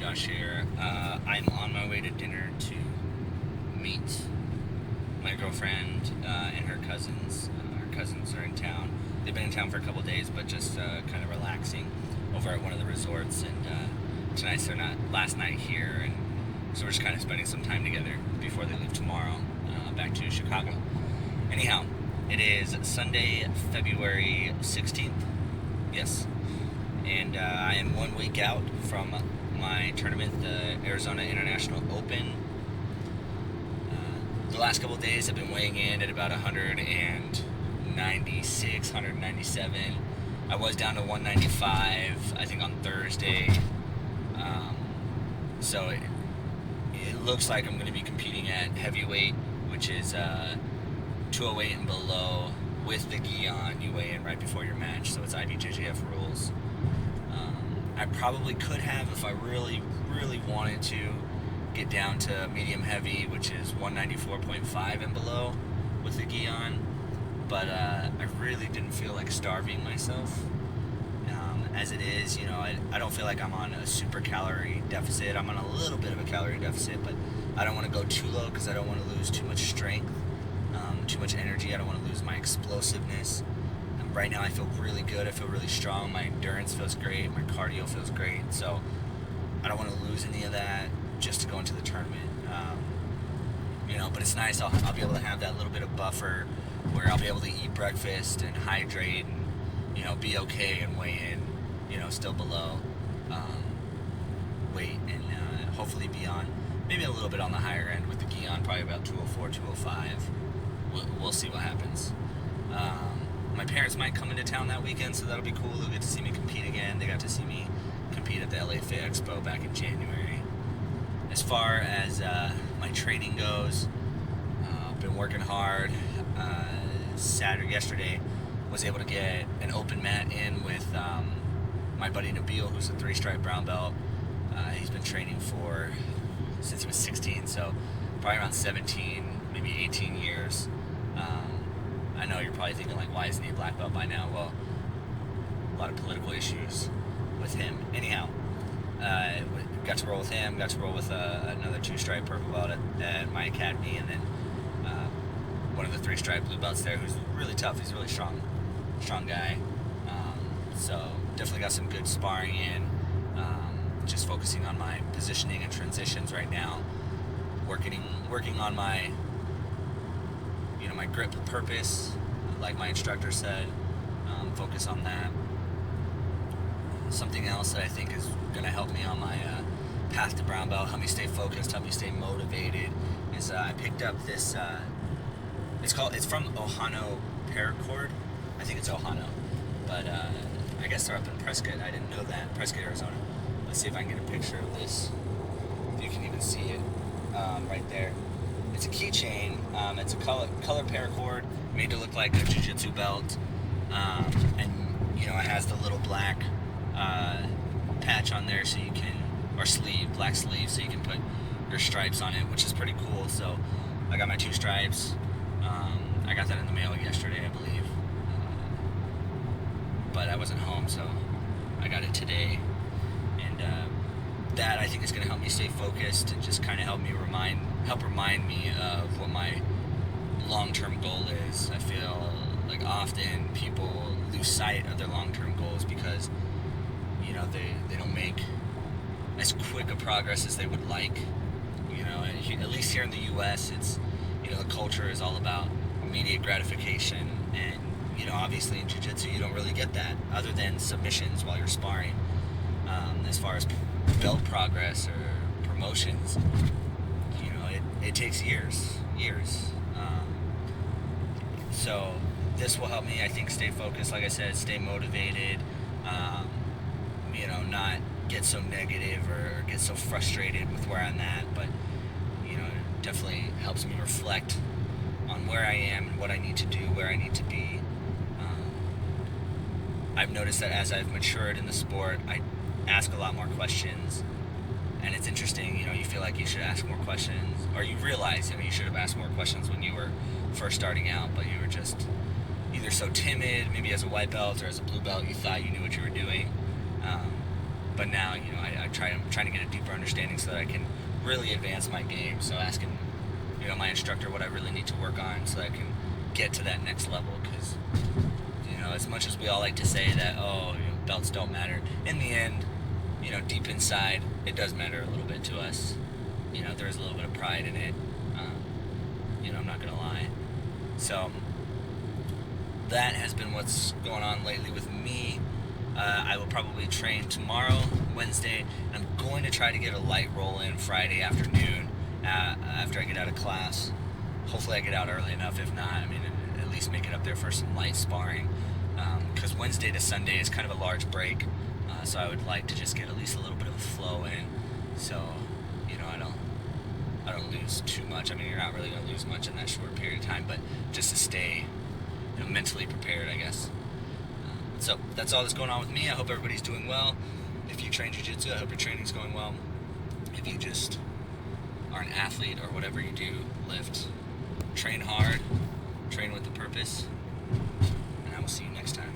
Josh here. I'm on my way to dinner to meet my girlfriend and her cousins. Her cousins are in town. They've been in town for a couple days, but just kind of relaxing over at one of the resorts. And tonight's their last night here, and so we're just kind of spending some time together before they leave tomorrow back to Chicago. Anyhow, it is Sunday, February 16th. Yes. And I am 1 week out from my tournament, the Arizona International Open. The last couple of days I've been weighing in at about 196, 197. I was down to 195, I think, on Thursday. So it looks like I'm going to be competing at heavyweight, which is 208 and below. With the gi on, you weigh in right before your match, so it's IBJJF rules. I probably could have, if I really, really wanted to, get down to medium heavy, which is 194.5 and below with the gi on, but I really didn't feel like starving myself. As it is, I don't feel like I'm on a super calorie deficit. I'm on a little bit of a calorie deficit, but I don't want to go too low because I don't want to lose too much strength, too much energy. I don't want to lose my explosiveness. Right now I feel really good. I feel really strong. My endurance feels great. My cardio feels great. So I don't want to lose any of that just to go into the tournament. But it's nice. I'll be able to have that little bit of buffer where I'll be able to eat breakfast and hydrate and, be okay and weigh in, still below weight and hopefully be on maybe a little bit on the higher end with the gi on, probably about 204, 205. We'll see what happens. My parents might come into town that weekend, so that'll be cool. They'll get to see me compete again. They got to see me compete at the LA Fit Expo back in January. As far as my training goes, I've been working hard. Yesterday, was able to get an open mat in with my buddy Nabil, who's a 3-stripe brown belt. He's been training since he was 16, so probably around 17, maybe 18 years. I know you're probably thinking, why isn't he a black belt by now? Well, a lot of political issues with him. Anyhow, got to roll with him, got to roll with another 2-stripe purple belt at my academy, and then one of the 3-stripe blue belts there who's really tough. He's a really strong guy. So definitely got some good sparring in. Just focusing on my positioning and transitions right now. Working on my my grip purpose, like my instructor said. Focus on that. Something else that I think is going to help me on my path to brown belt, help me stay focused, help me stay motivated, is I picked up this, it's from Ohano Paracord. I think it's Ohano, but I guess they're up in Prescott. I didn't know that. Prescott, Arizona. Let's see if I can get a picture of this, if you can even see it right there. It's a keychain. It's a color paracord made to look like a jiu-jitsu belt, and it has the little black patch on there, so you can, or black sleeve, so you can put your stripes on it, which is pretty cool. So I got my 2 stripes. I got that in the mail yesterday, I believe, but I wasn't home, so I got it today, and that I think is going to help me stay focused and just kind of help remind me of what my long-term goal is. I feel like often people lose sight of their long-term goals because they don't make as quick a progress as they would like. At least here in the U.S., it's the culture is all about immediate gratification, and obviously in jiu-jitsu you don't really get that other than submissions while you're sparring. As far as belt progress or promotions, it takes years. So this will help me, I think, stay focused, like I said, stay motivated, not get so negative or get so frustrated with where I'm at, but it definitely helps me reflect on where I am and what I need to do, where I need to be. I've noticed that as I've matured in the sport, I ask a lot more questions, and it's interesting, you feel like you should ask more questions, or you realize, you should have asked more questions when you were first starting out, but you were just either so timid, maybe as a white belt or as a blue belt, you thought you knew what you were doing. But now, I'm trying to get a deeper understanding so that I can really advance my game. So asking, my instructor what I really need to work on so that I can get to that next level. Because, as much as we all like to say that, belts don't matter, in the end, deep inside, it does matter a little bit to us. There is a little bit of pride in it. I'm not gonna lie. So that has been what's going on lately with me. I will probably train tomorrow, Wednesday, and I'm going to try to get a light roll in Friday afternoon after I get out of class. Hopefully I get out early enough. If not, at least make it up there for some light sparring. Because Wednesday to Sunday is kind of a large break, so I would like to just get at least a little bit of a flow in. So, I don't lose too much. You're not really going to lose much in that short period of time, but just to stay, mentally prepared, I guess. So that's all that's going on with me. I hope everybody's doing well. If you train jiu-jitsu, I hope your training's going well. If you just are an athlete or whatever you do, lift, train hard, train with a purpose, and I will see you next time.